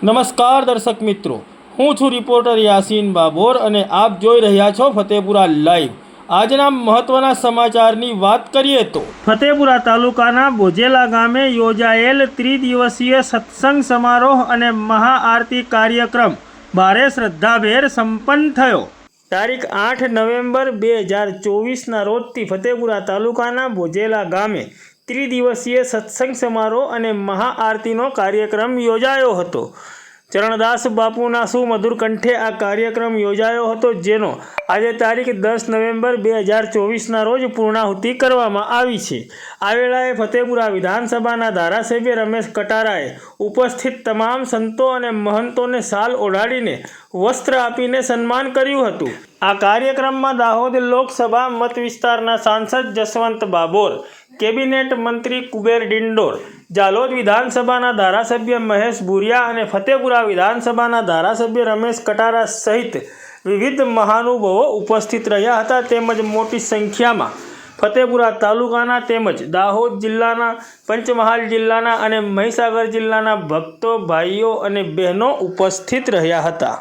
નમસ્કાર દર્શક મિત્રો, હું છું રિપોર્ટર યાસીન બાબોર અને આપ જોઈ રહ્યા છો ફતેપુરા લાઈવ। આજના મહત્વના સમાચારની વાત કરીએ તો ફતેપુરા તાલુકાના બોજેલા ગામે યોજાયેલ ત્રિદિવસીય સત્સંગ સમારોહ અને મહાઆરતી કાર્યક્રમ ભારે શ્રદ્ધાભેર સંપન્ન થયો। તારીખ 8 નવેમ્બર 2024ના રોજથી ફતેપુરા તાલુકાના બોજેલા ગામે ત્રિદિવસીય સત્સંગ સમારોહ અને મહાઆરતીનો કાર્યક્રમ યોજાયો હતો। ચરણદાસ બાપુના સુમધુર કંઠે આ કાર્યક્રમ યોજાયો હતો, જેનો આજે તારીખ 10 નવેમ્બર 2024ના રોજ પૂર્ણાહુતિ કરવામાં આવી છે। આ વેળાએ ફતેપુરા વિધાનસભાના ધારાસભ્ય રમેશ કટારાએ ઉપસ્થિત તમામ સંતો અને મહંતોને શાલ ઓઢાડીને વસ્ત્ર આપીને સન્માન કર્યું હતું। આ કાર્યક્રમમાં દાહોદ લોકસભા મત વિસ્તારના સાંસદ જસવંત બાબોર, કેબિનેટ મંત્રી કુબેર ડિંડોર, જાલોદ વિધાનસભાના ધારાસભ્ય મહેશ ભુરિયા અને ફતેપુરા વિધાનસભાના ધારાસભ્ય રમેશ કટારા સહિત વિવિધ મહાનુભાવો ઉપસ્થિત રહ્યા હતા। તેમજ મોટી સંખ્યામાં ફતેપુરા તાલુકાના તેમજ દાહોદ જિલ્લાના, પંચમહાલ જિલ્લાના અને મહીસાગર જિલ્લાના ભક્તો, ભાઈઓ અને બહેનો ઉપસ્થિત રહ્યા હતા।